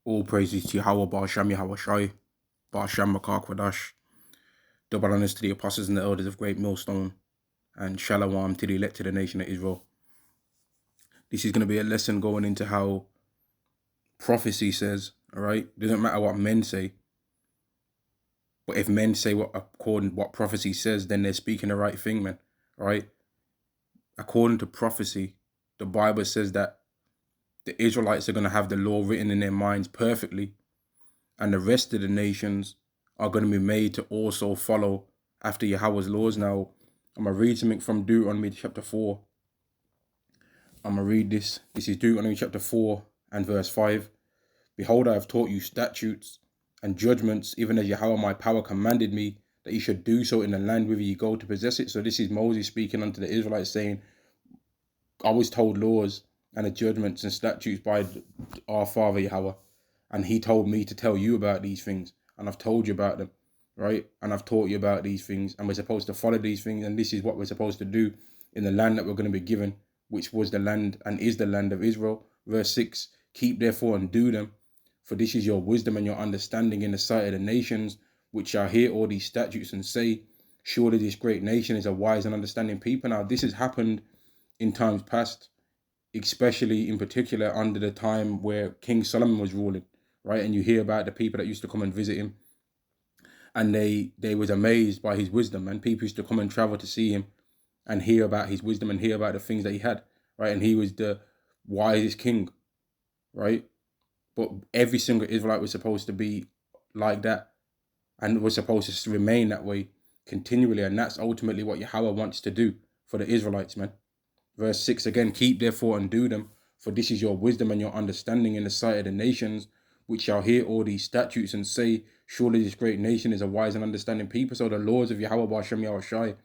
All praises to Yahweh, Ba'asham Yahweh Shai, Ba'asham Makar Kwadash. Double honors to the apostles and the elders of Great Millstone, and Shalom to the elected nation of Israel. This is going to be a lesson going into how prophecy says, all right? Doesn't matter what men say, but if men say what according to what prophecy says, then they're speaking the right thing, man, all right? According to prophecy, the Bible says that the Israelites are going to have the law written in their minds perfectly, and the rest of the nations are going to be made to also follow after Yahweh's laws. Now, I'm going to read something from Deuteronomy chapter 4. I'm going to read this. This is Deuteronomy chapter 4 and verse 5. Behold, I have taught you statutes and judgments, even as Yahweh my power commanded me, that you should do so in the land whither you go to possess it. So this is Moses speaking unto the Israelites saying, I was told laws and the judgments and statutes by our father Yahweh, and he told me to tell you about these things, and I've told you about them, right? And I've taught you about these things, and we're supposed to follow these things, and this is what we're supposed to do in the land that we're going to be given, which was the land and is the land of Israel. Verse 6, keep therefore and do them, for this is your wisdom and your understanding in the sight of the nations, which shall hear all these statutes and say, surely this great nation is a wise and understanding people. Now, this has happened in times past, especially in particular under the time where King Solomon was ruling, right? And you hear about the people that used to come and visit him, and they was amazed by his wisdom, and people used to come and travel to see him and hear about his wisdom and hear about the things that he had, right? And he was the wisest king, right? But every single Israelite was supposed to be like that and was supposed to remain that way continually, and that's ultimately what Yahweh wants to do for the Israelites, man. Verse 6 again, keep therefore and do them, for this is your wisdom and your understanding in the sight of the nations, which shall hear all these statutes and say, surely this great nation is a wise and understanding people. So the laws of Yahweh Ba'ashem Yahweh Shai,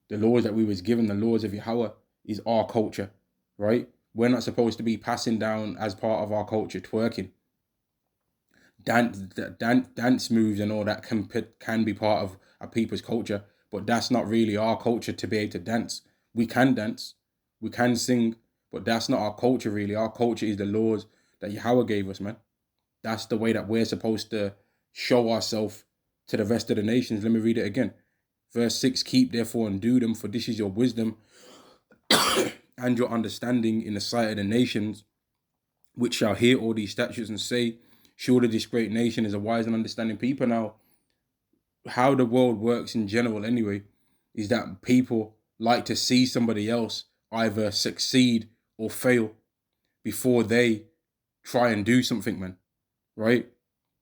the laws that we was given, the laws of Yahweh, is our culture, right? We're not supposed to be passing down as part of our culture twerking. Dance moves and all that can be part of a people's culture, but that's not really our culture to be able to dance. We can dance, we can sing, but that's not our culture really. Our culture is the laws that Yahweh gave us, man. That's the way that we're supposed to show ourselves to the rest of the nations. Let me read it again. Verse 6, keep therefore and do them, for this is your wisdom and your understanding in the sight of the nations, which shall hear all these statutes and say, surely this great nation is a wise and understanding people. Now, how the world works in general anyway, is that people like to see somebody else either succeed or fail before they try and do something, man, right?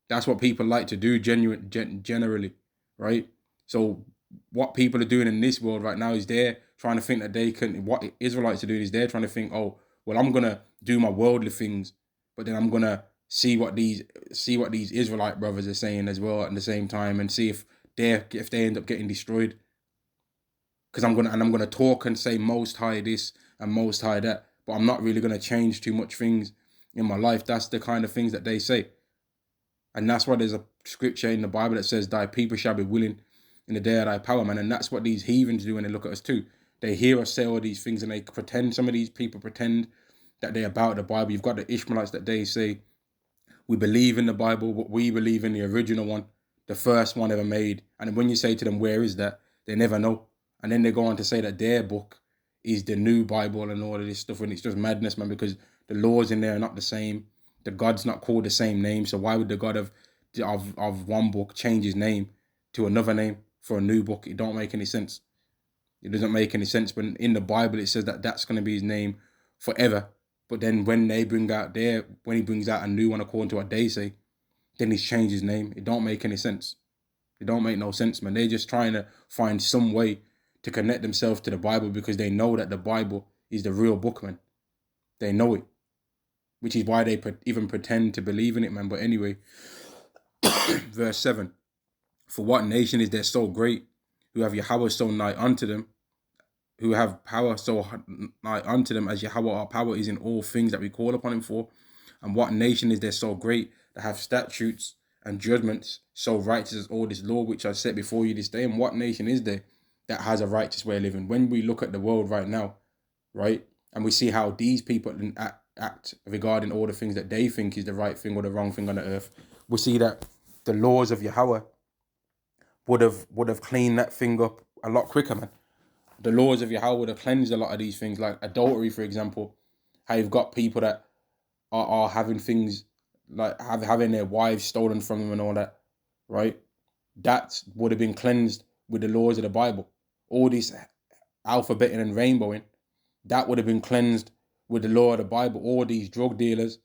That's what people like to do generally, right? So what people are doing in this world right now is they're trying to think that they can, what Israelites are doing is they're trying to think, oh, well, I'm going to do my worldly things, but then I'm going to see what these Israelite brothers are saying as well at the same time, and see if they end up getting destroyed. Because I'm gonna talk and say most high this and most high that, but I'm not really gonna change too much things in my life. That's the kind of things that they say. And that's why there's a scripture in the Bible that says, thy people shall be willing in the day of thy power, man. And that's what these heathens do when they look at us too. They hear us say all these things and they pretend, some of these people pretend that they're about the Bible. You've got the Ishmaelites that they say, we believe in the Bible, but we believe in the original one, the first one ever made. And when you say to them, where is that? They never know. And then they go on to say that their book is the new Bible and all of this stuff. And it's just madness, man, because the laws in there are not the same. The God's not called the same name. So why would the God of one book change his name to another name for a new book? It don't make any sense. It doesn't make any sense. But in the Bible, it says that that's going to be his name forever. But then when he brings out a new one according to what they say, then he's changed his name. It don't make any sense. It don't make no sense, man. They're just trying to find some way to connect themselves to the Bible because they know that the Bible is the real book, man. They know it, which is why they even pretend to believe in it, man. But anyway, verse 7. For what nation is there so great, who have Yahweh so nigh unto them, who have power so nigh unto them, as Yahweh our power is in all things that we call upon him for? And what nation is there so great that have statutes and judgments so righteous as all this law which I set before you this day? And what nation is there that has a righteous way of living? When we look at the world right now, right, and we see how these people act regarding all the things that they think is the right thing or the wrong thing on the earth, we see that the laws of Yahweh would have cleaned that thing up a lot quicker, man. The laws of Yahweh would have cleansed a lot of these things, like adultery, for example. How you've got people that are having things like having their wives stolen from them and all that, right? That would have been cleansed with the laws of the Bible. All this alphabeting and rainbowing, that would have been cleansed with the law of the Bible. All these drug dealers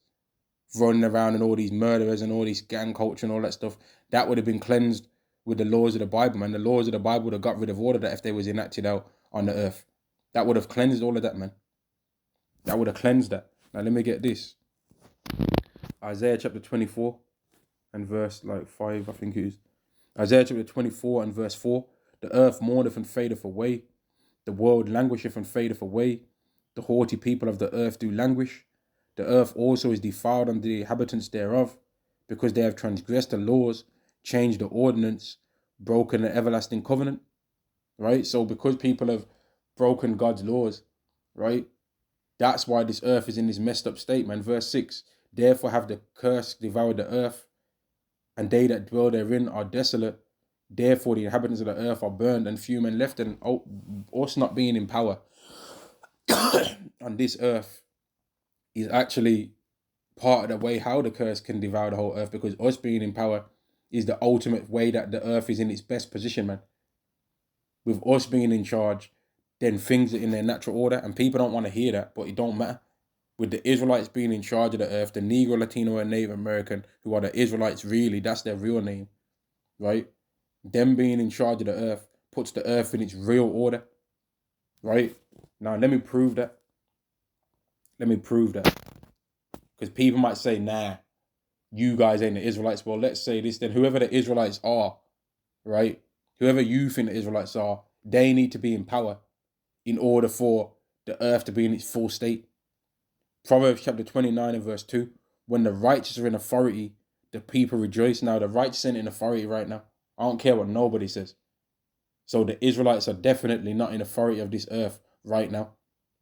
running around and all these murderers and all these gang culture and all that stuff, that would have been cleansed with the laws of the Bible, man. The laws of the Bible would have got rid of all of that if they was enacted out on the earth. That would have cleansed all of that, man. That would have cleansed that. Now let me get this. Isaiah chapter 24 and verse 5, I think it is. Isaiah chapter 24 and verse 4. The earth mourneth and fadeth away. The world languisheth and fadeth away. The haughty people of the earth do languish. The earth also is defiled under the inhabitants thereof, because they have transgressed the laws, changed the ordinance, broken the everlasting covenant. Right? So because people have broken God's laws, right? That's why this earth is in this messed up state, man. Verse 6. Therefore have the curse devoured the earth, and they that dwell therein are desolate. Therefore the inhabitants of the earth are burned, and few men left, and us not being in power on this earth is actually part of the way how the curse can devour the whole earth, because us being in power is the ultimate way that the earth is in its best position, man. With us being in charge, then things are in their natural order, and people don't want to hear that, but it don't matter. With the Israelites being in charge of the earth, the Negro, Latino, and Native American, who are the Israelites really, that's their real name, right? Them being in charge of the earth puts the earth in its real order, right? Now, let me prove that. Because people might say, nah, you guys ain't the Israelites. Well, let's say this then. Whoever the Israelites are, right? Whoever you think the Israelites are, they need to be in power in order for the earth to be in its full state. Proverbs chapter 29 and verse 2. When the righteous are in authority, the people rejoice. Now, the righteous ain't in authority right now. I don't care what nobody says. So the Israelites are definitely not in authority of this earth right now.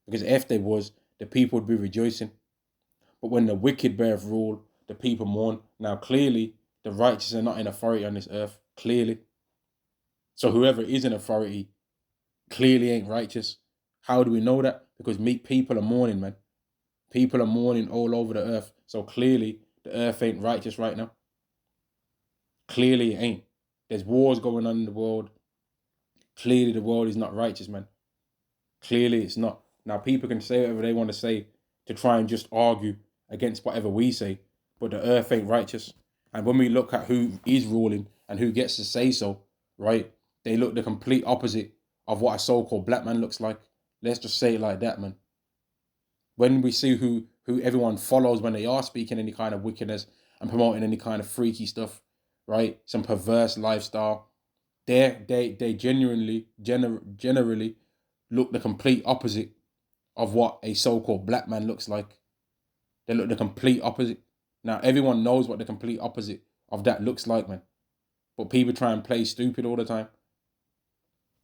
Because if they was, the people would be rejoicing. But when the wicked bear rule, the people mourn. Now, clearly, the righteous are not in authority on this earth. Clearly. So whoever is in authority clearly ain't righteous. How do we know that? Because people are mourning, man. People are mourning all over the earth. So clearly, the earth ain't righteous right now. Clearly, it ain't. There's wars going on in the world. Clearly, the world is not righteous, man. Clearly, it's not. Now, people can say whatever they want to say to try and just argue against whatever we say, but the earth ain't righteous. And when we look at who is ruling and who gets to say so, right, they look the complete opposite of what a so-called black man looks like. Let's just say it like that, man. When we see who everyone follows when they are speaking any kind of wickedness and promoting any kind of freaky stuff, right, some perverse lifestyle, they generally look the complete opposite of what a so-called black man looks like. They look the complete opposite. Now, everyone knows what the complete opposite of that looks like, man. But people try and play stupid all the time.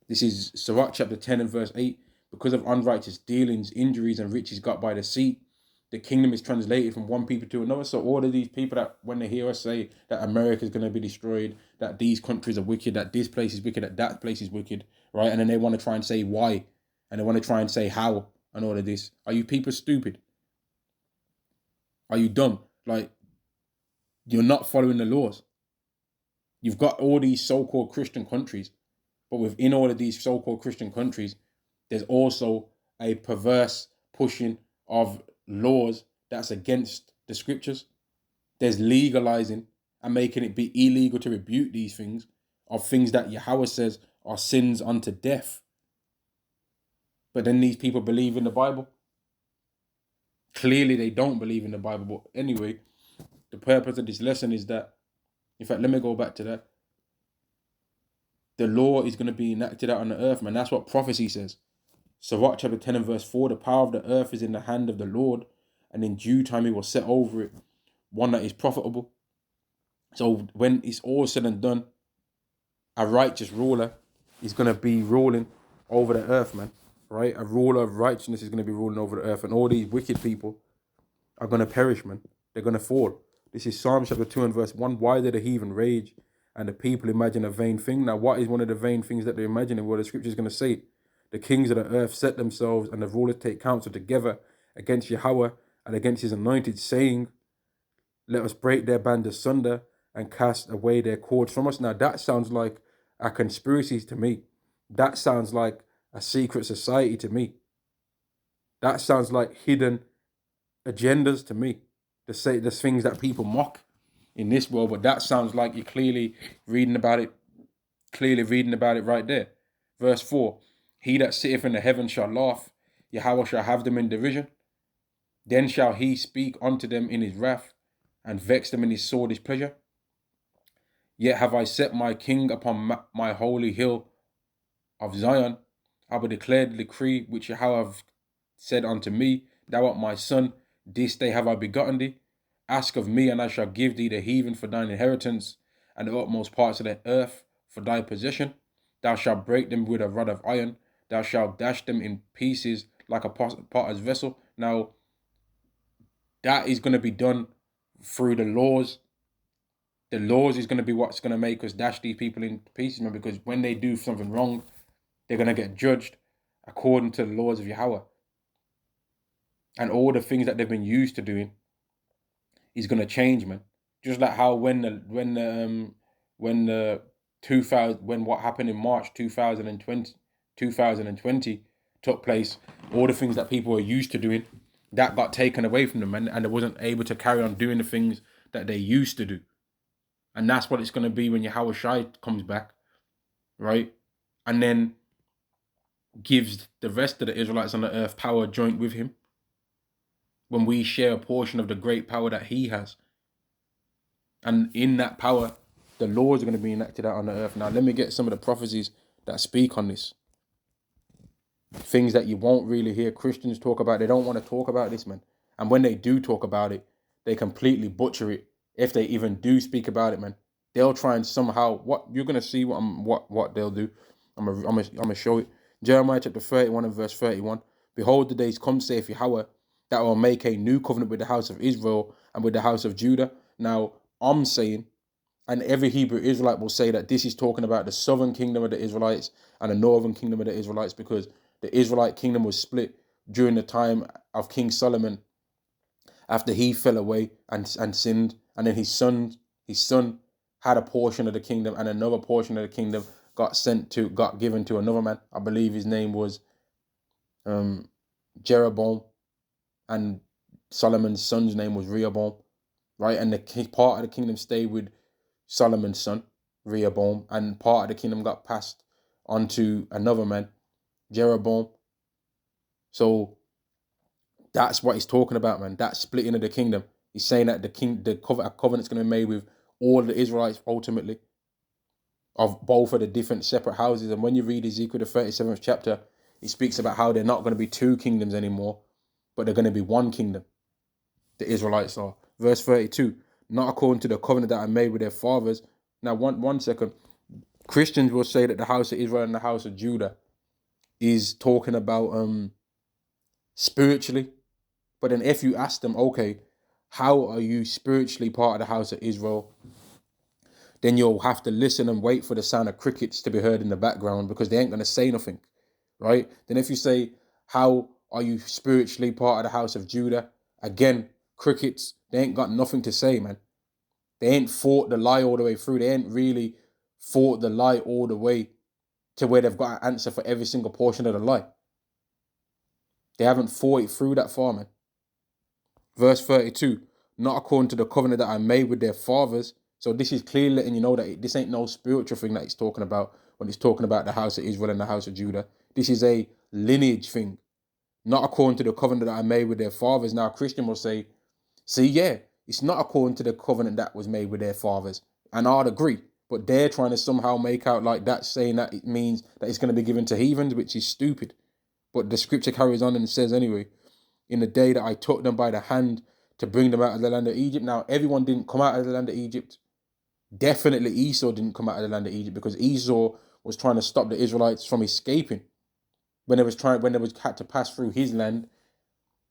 This is Sirach chapter 10 and verse 8. Because of unrighteous dealings, injuries, and riches got by deceit, the kingdom is translated from one people to another. So all of these people that, when they hear us say that America is going to be destroyed, that these countries are wicked, that this place is wicked, that place is wicked, right? And then they want to try and say why, and they want to try and say how, and all of this. Are you people stupid? Are you dumb? Like, you're not following the laws. You've got all these so-called Christian countries, but within all of these so-called Christian countries, there's also a perverse pushing of laws that's against the scriptures. There's legalizing and making it be illegal to rebuke these things, of things that Yahweh says are sins unto death. But then these people believe in the Bible. Clearly they don't believe in the Bible. But anyway, the purpose of this lesson is that, in fact, let me go back to that. The law is going to be enacted out on the earth, man. That's what prophecy says. Sirach chapter 10 and verse 4, the power of the earth is in the hand of the Lord, and in due time he will set over it one that is profitable. So when it's all said and done, a righteous ruler is going to be ruling over the earth, man. Right? A ruler of righteousness is going to be ruling over the earth, and all these wicked people are going to perish, man. They're going to fall. This is Psalm chapter 2 and verse 1. Why did the heathen rage and the people imagine a vain thing? Now, what is one of the vain things that they're imagining? Well, the scripture is going to say, the kings of the earth set themselves and the rulers take counsel together against Yahweh and against his anointed, saying, let us break their band asunder and cast away their cords from us. Now, that sounds like a conspiracy to me. That sounds like a secret society to me. That sounds like hidden agendas to me. There's things that people mock in this world, but that sounds like you're clearly reading about it right there. Verse 4, he that sitteth in the heavens shall laugh, Yahweh shall have them in derision. Then shall he speak unto them in his wrath, and vex them in his sore displeasure. Yet have I set my king upon my holy hill of Zion. I will declare the decree which Yahweh have said unto me, thou art my son, this day have I begotten thee. Ask of me, and I shall give thee the heathen for thine inheritance, and the utmost parts of the earth for thy possession. Thou shalt break them with a rod of iron, thou shalt dash them in pieces like a potter's vessel. Now, that is going to be done through the laws. The laws is going to be what's going to make us dash these people in pieces, man, because when they do something wrong, they're going to get judged according to the laws of Yahweh. And all the things that they've been used to doing is going to change, man. Just like how when what happened in March 2020 took place, all the things that people were used to doing, that got taken away from them, and they wasn't able to carry on doing the things that they used to do. And that's what it's going to be when Yahweh Shai comes back, right? And then gives the rest of the Israelites on the earth power joint with him, when we share a portion of the great power that he has. And in that power, the laws are going to be enacted out on the earth. Now, let me get some of the prophecies that speak on this. Things that you won't really hear Christians talk about. They don't want to talk about this, man. And when they do talk about it, they completely butcher it. If they even do speak about it, man, they'll try and somehow, what you're going to see what they'll do. I'm gonna show it. Jeremiah chapter 31 and verse 31. Behold, the days come, saith Yahweh, that I will make a new covenant with the house of Israel and with the house of Judah. Now, I'm saying, and every Hebrew Israelite will say, that this is talking about the southern kingdom of the Israelites and the northern kingdom of the Israelites, because the Israelite kingdom was split during the time of King Solomon after he fell away and sinned, and then his son had a portion of the kingdom, and another portion of the kingdom got given to another man. I believe his name was Jeroboam, and Solomon's son's name was Rehoboam, right? And the part of the kingdom stayed with Solomon's son, Rehoboam, and part of the kingdom got passed on to another man, Jeroboam. So that's what he's talking about, man. That splitting of the kingdom. He's saying that a covenant's going to be made with all the Israelites ultimately, of both of the different separate houses. And when you read Ezekiel the 37th chapter, he speaks about how they're not going to be two kingdoms anymore, but they're going to be one kingdom. The Israelites are. Verse 32, not according to the covenant that I made with their fathers. Now, one second. Christians will say that the house of Israel and the house of Judah is talking about spiritually. But then if you ask them, okay, how are you spiritually part of the house of Israel? Then you'll have to listen and wait for the sound of crickets to be heard in the background, because they ain't going to say nothing, right? Then if you say, how are you spiritually part of the house of Judah? Again, crickets, they ain't got nothing to say, man. They ain't fought the lie all the way through. They ain't really fought the lie all the way to where they've got an answer for every single portion of the lie. They haven't fought it through that far, man. Verse 32, not according to the covenant that I made with their fathers. So this is clearly letting you know that this ain't no spiritual thing that he's talking about when he's talking about the house of Israel and the house of Judah. This is a lineage thing. Not according to the covenant that I made with their fathers. Now, a Christian will say, see, yeah, it's not according to the covenant that was made with their fathers. And I'd agree. But they're trying to somehow make out like that, saying that it means that it's going to be given to heathens, which is stupid. But the scripture carries on and says anyway, in the day that I took them by the hand to bring them out of the land of Egypt. Now, everyone didn't come out of the land of Egypt. Definitely Esau didn't come out of the land of Egypt, because Esau was trying to stop the Israelites from escaping when they had to pass through his land,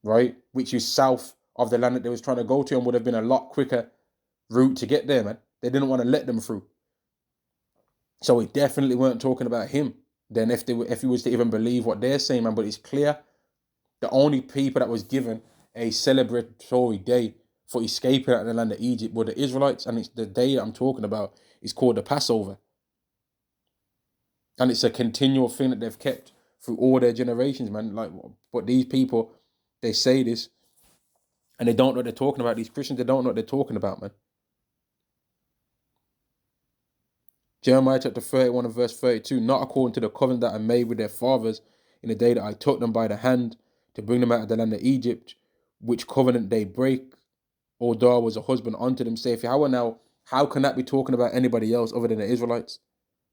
right, which is south of the land that they was trying to go to, and would have been a lot quicker route to get there, man. They didn't want to let them through. So we definitely weren't talking about him then if he was to even believe what they're saying, man. But it's clear the only people that was given a celebratory day for escaping out of the land of Egypt were the Israelites, and it's the day that I'm talking about is called the Passover. And it's a continual thing that they've kept through all their generations, man. Like, but these people, they say this, and they don't know what they're talking about. These Christians, they don't know what they're talking about, man. Jeremiah chapter 31 and verse 32, not according to the covenant that I made with their fathers in the day that I took them by the hand to bring them out of the land of Egypt, which covenant they break, although I was a husband unto them, saith Yahweh. Now, how can that be talking about anybody else other than the Israelites?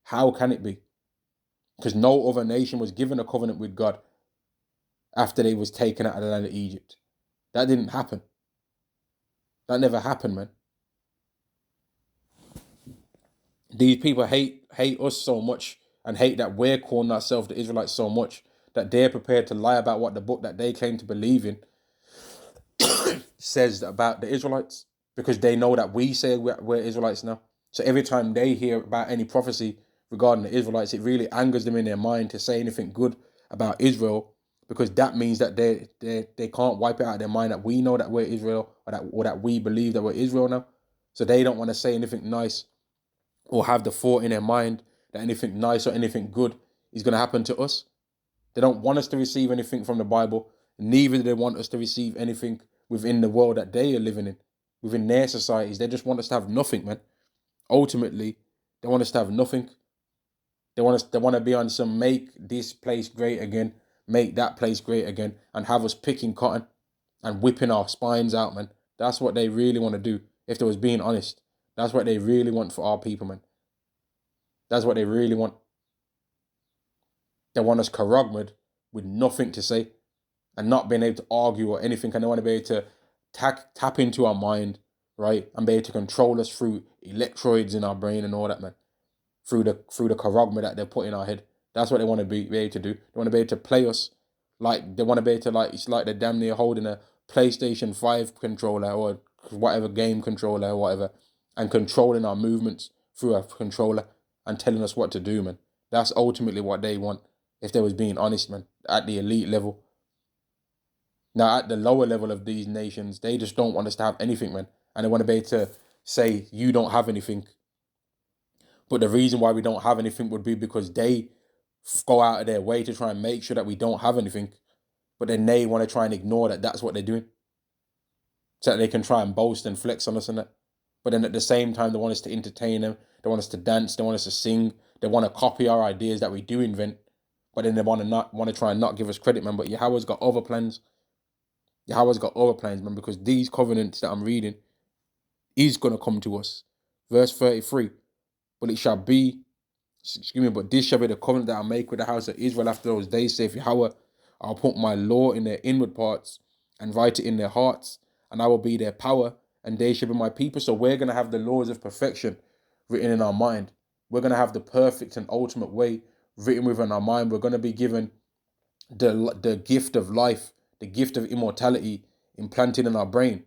How can it be? Because no other nation was given a covenant with God after they was taken out of the land of Egypt. That didn't happen. That never happened, man. These people hate us so much and hate that we're calling ourselves the Israelites so much that they're prepared to lie about what the book that they claim to believe in says about the Israelites, because they know that we say we're Israelites now. So every time they hear about any prophecy regarding the Israelites, it really angers them in their mind to say anything good about Israel, because that means that they can't wipe it out of their mind that we know that we're Israel, or that we believe that we're Israel now. So they don't want to say anything nice or have the thought in their mind that anything nice or anything good is going to happen to us. They don't want us to receive anything from the Bible. Neither do they want us to receive anything within the world that they are living in, within their societies. They just want us to have nothing, man. Ultimately, they want us to have nothing. They want to be on some make this place great again, make that place great again, and have us picking cotton and whipping our spines out, man. That's what they really want to do, if they was being honest. That's what they really want for our people, man. That's what they really want. They want us karagmad with nothing to say and not being able to argue or anything. And they want to be able to tap into our mind, right? And be able to control us through electrodes in our brain and all that, man. Through the karagmad that they put in our head. That's what they want to be able to do. They want to be able to play us like they want to be able to, like, it's like they're damn near holding a PlayStation 5 controller or whatever game controller or whatever, and controlling our movements through a controller and telling us what to do, man. That's ultimately what they want, if they was being honest, man, at the elite level. Now, at the lower level of these nations, they just don't want us to have anything, man. And they want to be able to say, you don't have anything. But the reason why we don't have anything would be because they go out of their way to try and make sure that we don't have anything. But then they want to try and ignore that that's what they're doing, so that they can try and boast and flex on us and that. But then at the same time, they want us to entertain them. They want us to dance. They want us to sing. They want to copy our ideas that we do invent. But then they want to try and not give us credit, man. But Yahweh's got other plans. Yahweh's got other plans, man, because these covenants that I'm reading is going to come to us. Verse 33, but it shall be, but this shall be the covenant that I make with the house of Israel after those days, saith Yahweh. I'll put my law in their inward parts and write it in their hearts, and I will be their power, and they shall be my people. So we're going to have the laws of perfection written in our mind. We're going to have the perfect and ultimate way written within our mind. We're going to be given the gift of life, the gift of immortality implanted in our brain.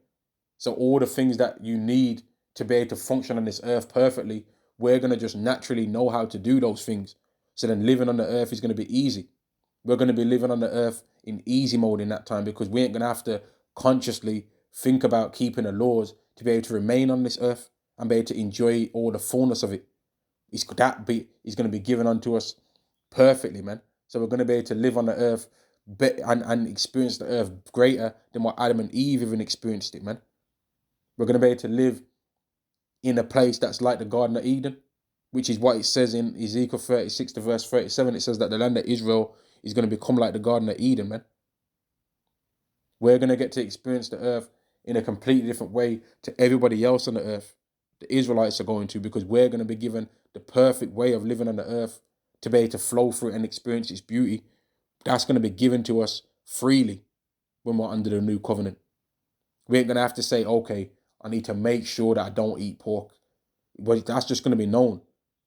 So all the things that you need to be able to function on this earth perfectly, we're going to just naturally know how to do those things. So then living on the earth is going to be easy. We're going to be living on the earth in easy mode in that time, because we ain't going to have to consciously think about keeping the laws to be able to remain on this earth and be able to enjoy all the fullness of it. It's going to be given unto us perfectly, man. So we're going to be able to live on the earth and experience the earth greater than what Adam and Eve even experienced it, man. We're going to be able to live in a place that's like the Garden of Eden, which is what it says in Ezekiel 36 to verse 37. It says that the land of Israel is going to become like the Garden of Eden, man. We're going to get to experience the earth in a completely different way to everybody else on the earth. The Israelites are going to, because we're going to be given the perfect way of living on the earth to be able to flow through it and experience its beauty. That's going to be given to us freely when we're under the new covenant. We ain't going to have to say, okay, I need to make sure that I don't eat pork. But that's just going to be known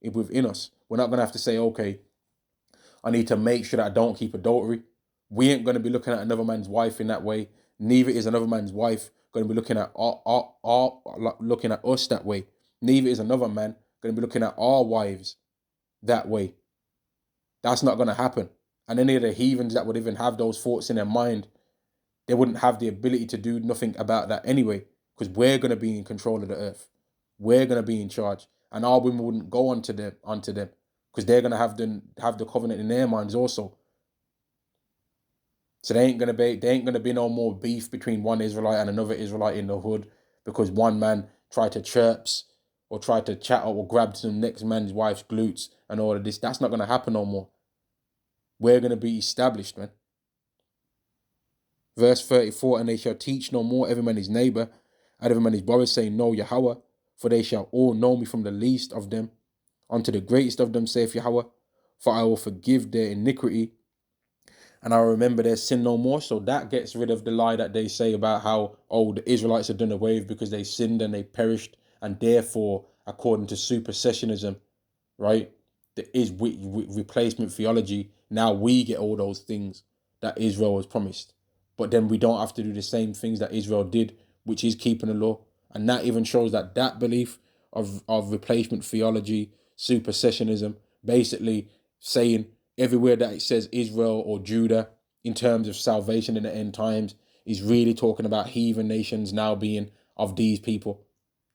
within us. We're not going to have to say, okay, I need to make sure that I don't keep adultery. We ain't going to be looking at another man's wife in that way. Neither is another man's wife going to be looking at looking at us that way. Neither is another man going to be looking at our wives that way. That's not going to happen. And any of the heathens that would even have those thoughts in their mind, they wouldn't have the ability to do nothing about that anyway, because we're going to be in control of the earth. We're going to be in charge, and our women wouldn't go onto them, because they're going to have the covenant in their minds also. So they ain't gonna be no more beef between one Israelite and another Israelite in the hood because one man tried to chirps or tried to chat or grab some next man's wife's glutes and all of this. That's not gonna happen no more. We're gonna be established, man. Verse 34, and they shall teach no more every man his neighbor, and every man his brother, saying, Know Yahweh, for they shall all know me from the least of them unto the greatest of them, saith Yahweh, for I will forgive their iniquity and I'll remember their sin no more. So that gets rid of the lie that they say about how, the Israelites are done away with because they sinned and they perished, and therefore, according to supersessionism, right, there is replacement theology. Now we get all those things that Israel was promised, but then we don't have to do the same things that Israel did, which is keeping the law. And that even shows that belief of replacement theology, supersessionism, basically saying everywhere that it says Israel or Judah in terms of salvation in the end times is really talking about heathen nations now being of these people.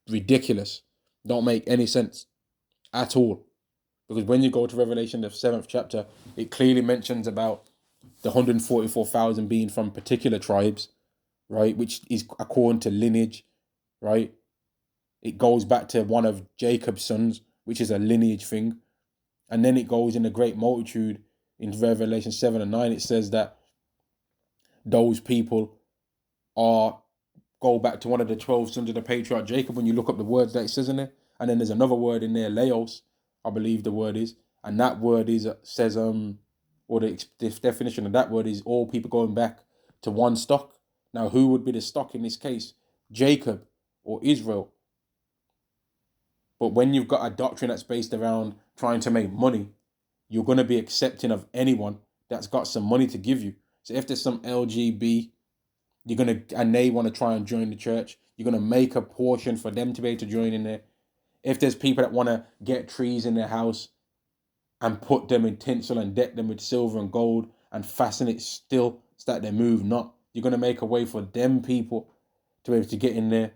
Ridiculous. Don't make any sense at all. Because when you go to Revelation, the 7th chapter, it clearly mentions about the 144,000 being from particular tribes, right? Which is according to lineage, right? It goes back to one of Jacob's sons, which is a lineage thing. And then it goes in the great multitude in Revelation 7 and 9. It says that those people go back to one of the 12 sons of the patriarch Jacob when you look up the words that it says in there. And then there's another word in there, Laos, I believe the word is. And that word says, or the definition of that word is all people going back to one stock. Now, who would be the stock in this case? Jacob or Israel. But when you've got a doctrine that's based around trying to make money, you're going to be accepting of anyone that's got some money to give you. So if there's some LGB, and they want to try and join the church, you're going to make a portion for them to be able to join in there. If there's people that want to get trees in their house and put them in tinsel and deck them with silver and gold and fasten it still so that they move not, you're going to make a way for them people to be able to get in there.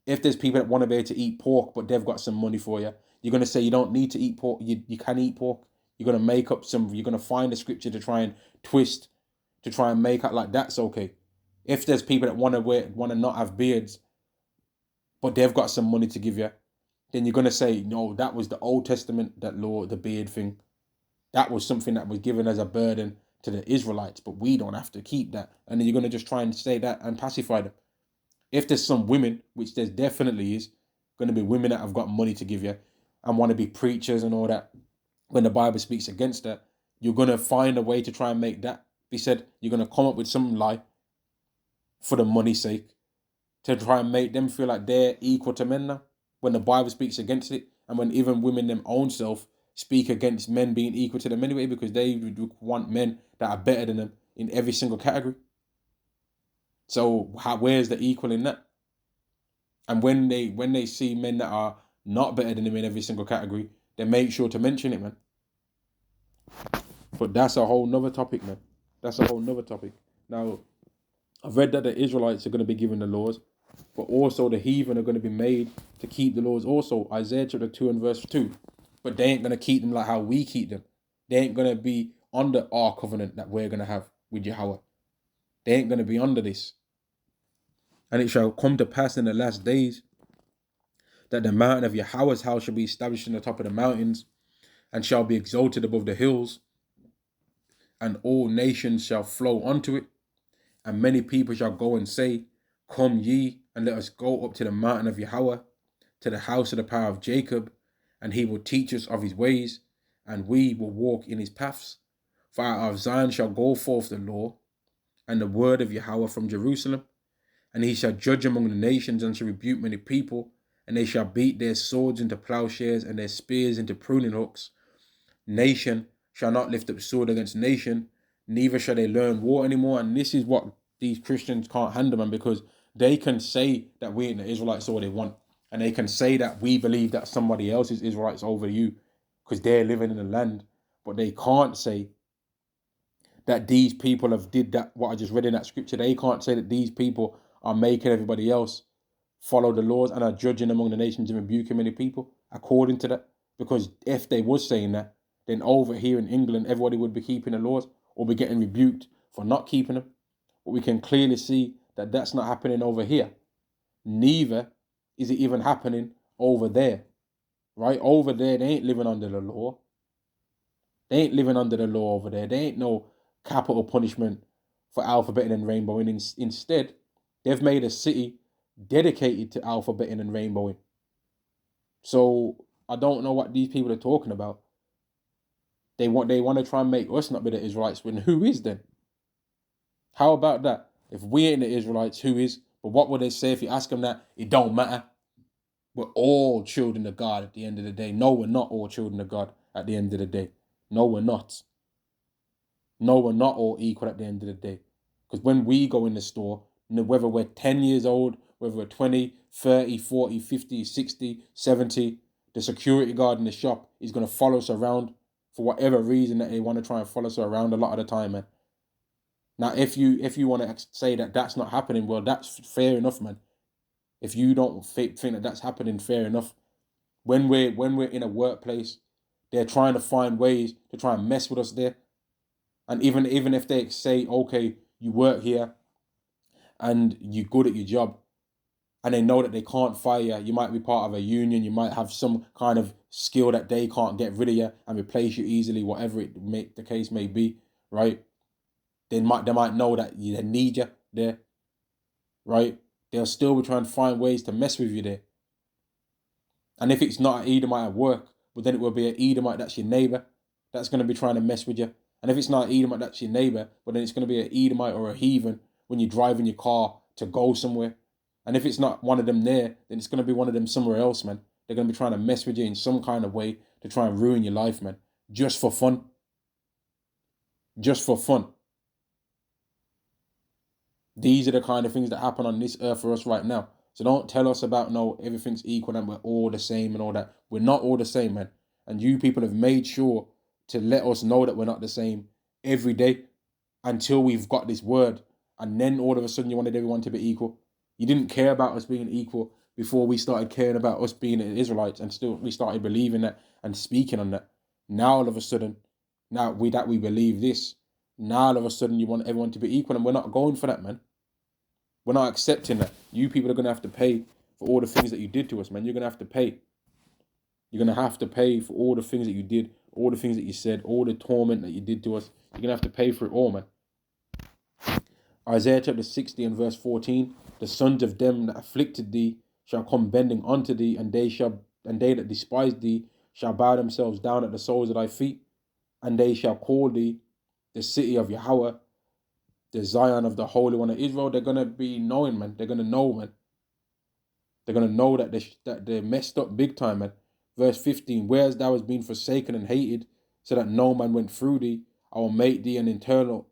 If there's people that want to be able to eat pork, but they've got some money for you, you're going to say you don't need to eat pork. You can eat pork. You're going to make up you're going to find a scripture to try and twist, to try and make out like that's okay. If there's people that want to not have beards, but they've got some money to give you, then you're going to say, no, that was the Old Testament, that law, the beard thing. That was something that was given as a burden to the Israelites, but we don't have to keep that. And then you're going to just try and say that and pacify them. If there's some women, which there definitely is, going to be women that have got money to give you and want to be preachers and all that, when the Bible speaks against that, you're going to find a way to try and make that be said. You're going to come up with some lie for the money's sake to try and make them feel like they're equal to men now, when the Bible speaks against it, and when even women them own self speak against men being equal to them anyway, because they want men that are better than them in every single category. So where's the equal in that? And when they see men that are not better than them in every single category, they make sure to mention it, man. But that's a whole nother topic, man. That's a whole nother topic. Now, I've read that the Israelites are going to be given the laws, but also the heathen are going to be made to keep the laws also. Isaiah chapter 2 and verse 2. But they ain't going to keep them like how we keep them. They ain't going to be under our covenant that we're going to have with Yahweh. They ain't going to be under this. And it shall come to pass in the last days that the mountain of Yahweh's house shall be established in the top of the mountains and shall be exalted above the hills, and all nations shall flow unto it. And many people shall go and say, Come ye, and let us go up to the mountain of Yahweh, to the house of the power of Jacob, and he will teach us of his ways, and we will walk in his paths. For out of Zion shall go forth the law, and the word of Yahweh from Jerusalem. And he shall judge among the nations, and shall rebuke many people, and they shall beat their swords into plowshares, and their spears into pruning hooks. Nation shall not lift up sword against nation, neither shall they learn war anymore. And this is what these Christians can't handle, man, because They can say that we ain't the Israelites all they want. And they can say that we believe that somebody else is Israelites over you because they're living in the land. But they can't say that these people have did that, what I just read in that scripture. They can't say that these people are making everybody else follow the laws and are judging among the nations and rebuking many people according to that. Because if they was saying that, then over here in England, everybody would be keeping the laws or be getting rebuked for not keeping them. But we can clearly see that that's not happening over here. Neither is it even happening over there. Right? Over there, they ain't living under the law. They ain't living under the law over there. They ain't no capital punishment for alphabeting and rainbowing. Instead, they've made a city dedicated to alphabeting and rainbowing. So I don't know what these people are talking about. They want to try and make us not be the Israelites. When who is then? How about that? If we ain't the Israelites, who is? But what would they say if you ask them that? It don't matter. We're all children of God at the end of the day. No, we're not all children of God at the end of the day. No, we're not. No, we're not all equal at the end of the day. Because when we go in the store, whether we're 10 years old, whether we're 20, 30, 40, 50, 60, 70, the security guard in the shop is going to follow us around for whatever reason that they want to try and follow us around a lot of the time, man. Now, if you want to say that that's not happening, well, that's fair enough, man. If you don't think that that's happening, fair enough. When we're in a workplace, they're trying to find ways to try and mess with us there. And even if they say, okay, you work here and you're good at your job, and they know that they can't fire you, you might be part of a union, you might have some kind of skill that they can't get rid of you and replace you easily, whatever the case may be, right? They might know that they need you there, right? They'll still be trying to find ways to mess with you there. And if it's not an Edomite at work, but then it will be an Edomite that's your neighbor that's going to be trying to mess with you. And if it's not an Edomite that's your neighbor, but then it's going to be an Edomite or a heathen when you're driving your car to go somewhere. And if it's not one of them there, then it's going to be one of them somewhere else, man. They're going to be trying to mess with you in some kind of way to try and ruin your life, man. Just for fun. Just for fun. These are the kind of things that happen on this earth for us right now. So don't tell us about, no, everything's equal and we're all the same and all that. We're not all the same, man. And you people have made sure to let us know that we're not the same every day until we've got this word. And then all of a sudden you wanted everyone to be equal. You didn't care about us being equal before we started caring about us being Israelites, and still we started believing that and speaking on that. Now all of a sudden, now we believe this, now all of a sudden you want everyone to be equal, and we're not going for that, man. We're not accepting that. You people are going to have to pay for all the things that you did to us, man. You're going to have to pay. You're going to have to pay for all the things that you did, all the things that you said, all the torment that you did to us. You're going to have to pay for it all, man. Isaiah chapter 60 and verse 14. The sons of them that afflicted thee shall come bending unto thee, and they that despise thee shall bow themselves down at the soles of thy feet, and they shall call thee the city of Yahweh, the Zion of the Holy One of Israel. They're going to be knowing, man. They're going to know, man. They're going to know that they're messed up big time, man. Verse 15, whereas thou hast been forsaken and hated, so that no man went through thee, I will make thee an eternal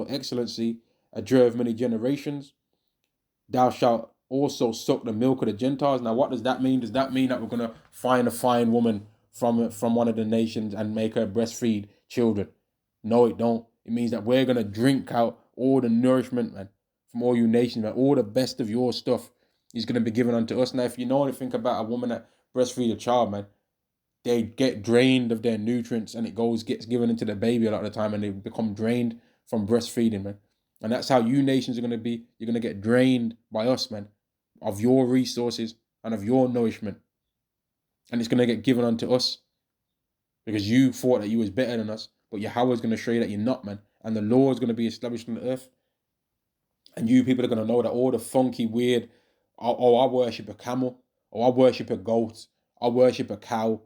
excellency, a joy of many generations. Thou shalt also suck the milk of the Gentiles. Now, what does that mean? Does that mean that we're going to find a fine woman from one of the nations and make her breastfeed children? No, it don't. It means that we're going to drink out all the nourishment, man, from all you nations, man. All the best of your stuff is going to be given unto us. Now, if you know anything about a woman that breastfeed a child, man, they get drained of their nutrients and gets given into the baby a lot of the time, and they become drained from breastfeeding, man. And that's how you nations are going to be. You're going to get drained by us, man, of your resources and of your nourishment. And it's going to get given unto us because you thought that you was better than us, but Yahweh is going to show you that you're not, man. And the law is going to be established on the earth. And you people are going to know that all the funky, weird, oh, I worship a camel, or I worship a goat, I worship a cow,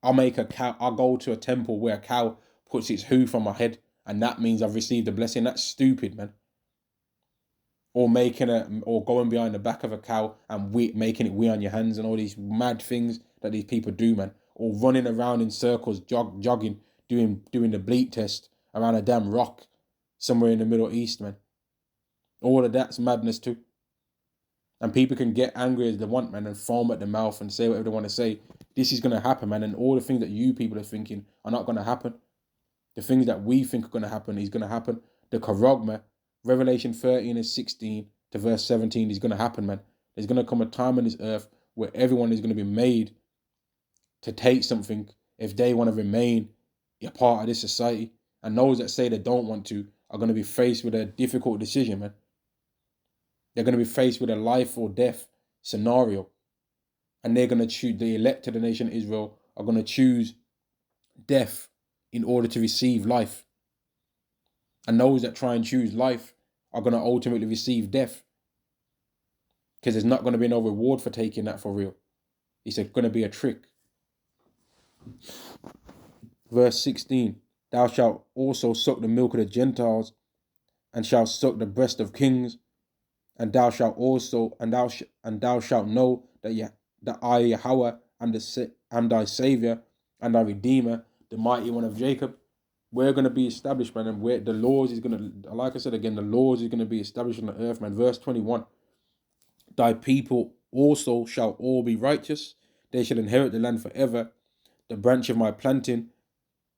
I'll go to a temple where a cow puts its hoof on my head, and that means I've received a blessing. That's stupid, man. Or going behind the back of a cow and making it wee on your hands, and all these mad things that these people do, man. Or running around in circles, jogging, doing the bleat test around a damn rock somewhere in the Middle East, man. All of that's madness too. And people can get angry as they want, man, and foam at the mouth and say whatever they want to say. This is going to happen, man. And all the things that you people are thinking are not going to happen. The things that we think are going to happen is going to happen. The Karogma, Revelation 13 and 16 to verse 17 is going to happen, man. There's going to come a time on this earth where everyone is going to be made to take something if they want to remain a part of this society. And those that say they don't want to are going to be faced with a difficult decision, man. They're going to be faced with a life or death scenario. And they're going to choose, the elect of the nation of Israel are going to choose death in order to receive life. And those that try and choose life are going to ultimately receive death. Because there's not going to be no reward for taking that for real. It's going to be a trick. Verse 16, thou shalt also suck the milk of the Gentiles, and shalt suck the breast of kings, and thou shalt also, and thou shalt know that I, Yahweh, am thy Savior and thy Redeemer, the mighty one of Jacob. We're going to be established, man, and where the laws is going to, like I said again, the laws is going to be established on the earth, man. Verse 21, thy people also shall all be righteous. They shall inherit the land forever, the branch of my planting,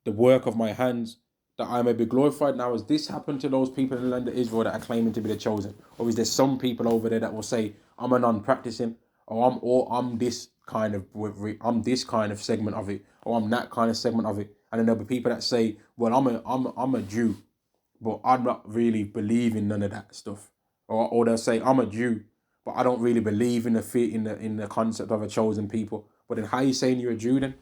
the work of my hands, that I may be glorified. Now, has this happened to those people in the land of Israel that are claiming to be the chosen? Or is there some people over there that will say, I'm a non-practicing, or I'm this kind of segment of it, or I'm that kind of segment of it? And then there'll be people that say, well, I'm a Jew, but I'm not really believing none of that stuff. Or they'll say, I'm a Jew, but I don't really believe in the concept of a chosen people. But then how are you saying you're a Jew then?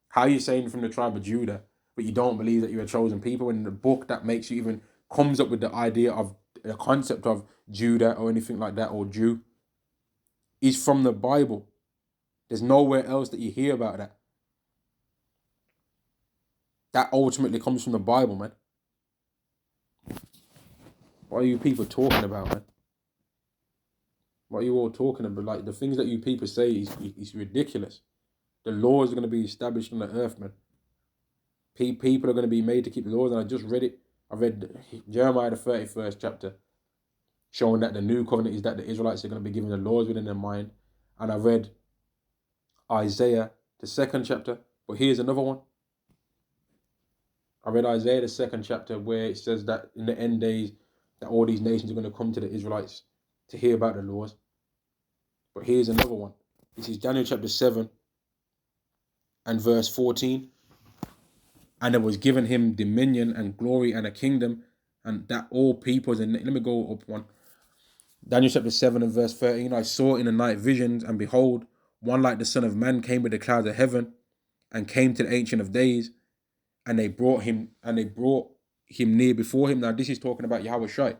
How are you saying from the tribe of Judah, but you don't believe that you're a chosen people? In the book that makes you even comes up with the idea of the concept of Judah or anything like that, or Jew, is from the Bible. There's nowhere else that you hear about that. That ultimately comes from the Bible, man. What are you people talking about, man? What are you all talking about? Like, the things that you people say is ridiculous. The laws are going to be established on the earth, man. People are going to be made to keep the laws. And I just read it. I read Jeremiah, the 31st chapter, showing that the new covenant is that the Israelites are going to be given the laws within their mind. And I read Isaiah, the 2nd chapter. But here's another one. I read Isaiah, the 2nd chapter, where it says that in the end days, that all these nations are going to come to the Israelites to hear about the laws. But here's another one. This is Daniel chapter 7 and verse 14. And it was given him dominion and glory and a kingdom, and that all peoples, and let me go up one. Daniel chapter 7 and verse 13. I saw in the night visions, and behold, one like the Son of Man came with the clouds of heaven, and came to the Ancient of Days, and they brought him near before him. Now this is talking about Yahweh Shai.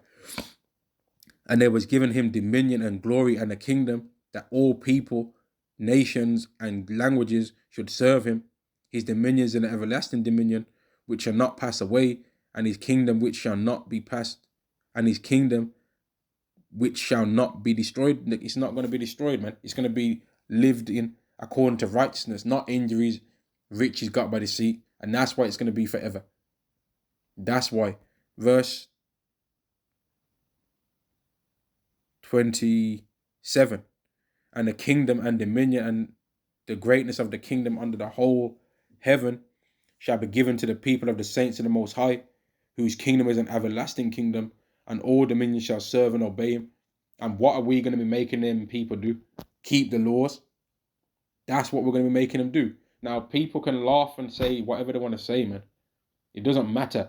And there was given him dominion and glory and a kingdom, that all people, nations, and languages should serve him. His dominion is an everlasting dominion, which shall not pass away, and his kingdom which shall not be passed, and his kingdom which shall not be destroyed. It's not going to be destroyed, man. It's going to be lived in according to righteousness, not injuries, riches got by deceit, and that's why it's going to be forever. That's why. Verse 27. And the kingdom and dominion and the greatness of the kingdom under the whole heaven shall be given to the people of the saints of the Most High, whose kingdom is an everlasting kingdom, and all dominions shall serve and obey him. And what are we going to be making them people do? Keep the laws. That's what we're going to be making them do. Now, people can laugh and say whatever they want to say, man. It doesn't matter.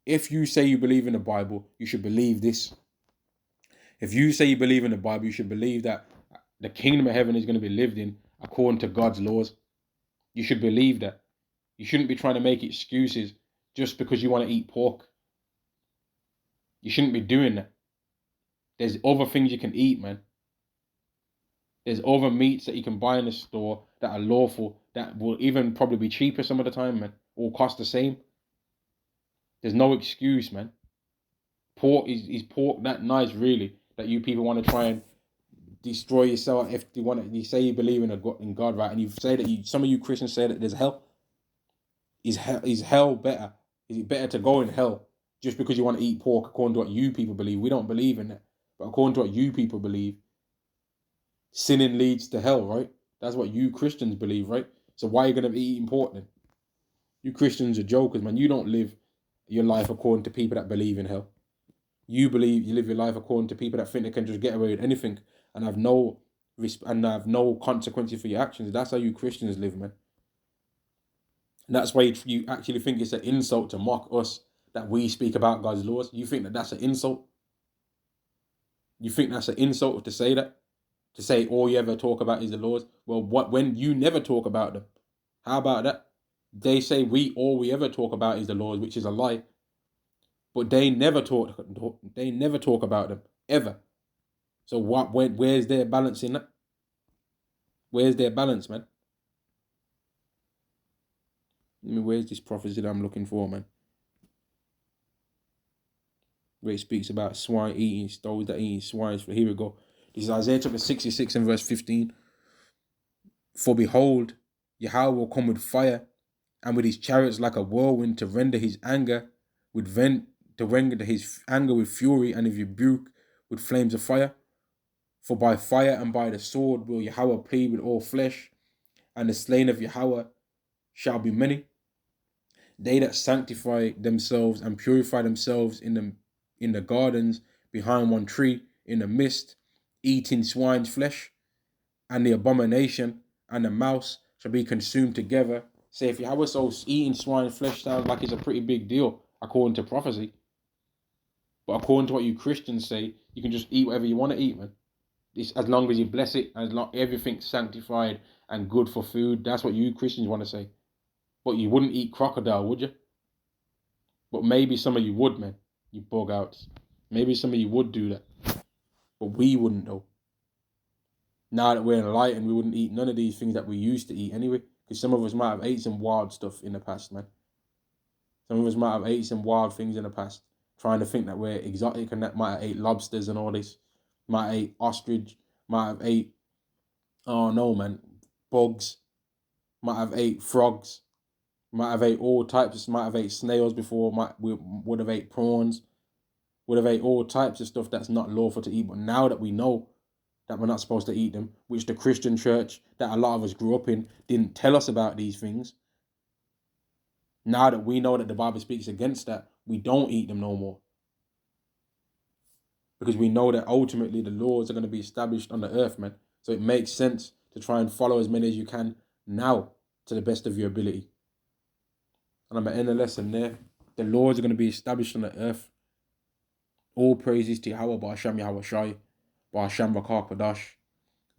If you say you believe in the Bible, you should believe this. If you say you believe in the Bible, you should believe that the kingdom of heaven is going to be lived in according to God's laws. You should believe that. You shouldn't be trying to make excuses just because you want to eat pork. You shouldn't be doing that. There's other things you can eat, man. There's other meats that you can buy in the store that are lawful, that will even probably be cheaper some of the time, man, or cost the same. There's no excuse, man. Pork is pork that nice, really, that you people want to try and destroy yourself if you want to. You say you believe in God, right? And you say that some of you Christians say that there's hell. Is hell better? Is it better to go in hell just because you want to eat pork according to what you people believe? We don't believe in that. But according to what you people believe, sinning leads to hell, right? That's what you Christians believe, right? So why are you going to be eating pork then? You Christians are jokers, man. You don't live your life according to people that believe in hell. You live your life according to people that think they can just get away with anything and have no consequences for your actions. That's how you Christians live, man. And that's why you actually think it's an insult to mock us that we speak about God's laws. You think that that's an insult? You think that's an insult to say that? To say all you ever talk about is the laws? Well, when you never talk about them? How about that? They say all we ever talk about is the laws, which is a lie. But they never talk about them ever. So where's their balance in that? Where's their balance, man? Where's this prophecy that I'm looking for, man? Where it speaks about swine eating, those that eat swine. Here we go. This is Isaiah chapter 66 and verse 15. For behold, Yahweh will come with fire, and with his chariots like a whirlwind to render his anger with fury, and his rebuke with flames of fire. For by fire and by the sword will Yahweh plead with all flesh, and the slain of Yahweh shall be many. They that sanctify themselves and purify themselves in the gardens behind one tree in the mist, eating swine's flesh, and the abomination and the mouse shall be consumed together. Say, if Yahweh so eating swine's flesh sounds like it's a pretty big deal according to prophecy. But according to what you Christians say, you can just eat whatever you want to eat, man. It's, as long as you bless it, as long everything's sanctified and good for food. That's what you Christians want to say. But you wouldn't eat crocodile, would you? But maybe some of you would, man. You bug outs. Maybe some of you would do that. But we wouldn't, though. Now that we're enlightened, we wouldn't eat none of these things that we used to eat anyway. Because some of us might have ate some wild stuff in the past, man. Some of us might have ate some wild things in the past. Trying to think that we're exotic and that might have ate lobsters and all this. Might have ate ostrich. Might have ate, oh no, man, bugs. Might have ate frogs. Might have ate all types. Might have ate snails before. Would have ate prawns. Would have ate all types of stuff that's not lawful to eat. But now that we know that we're not supposed to eat them, which the Christian church that a lot of us grew up in didn't tell us about these things. Now that we know that the Bible speaks against that, we don't eat them no more. Because we know that ultimately the laws are going to be established on the earth, man. So it makes sense to try and follow as many as you can now to the best of your ability. And I'm going to end the lesson there. The laws are going to be established on the earth. All praises to Yahweh, Ba'asham Yahweh Shai, Ba'asham Rakar Kadash.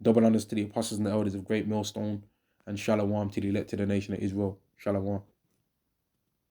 Double honors to the apostles and the elders of Great Millstone, and Shalom to the elect to the nation of Israel. Shalom.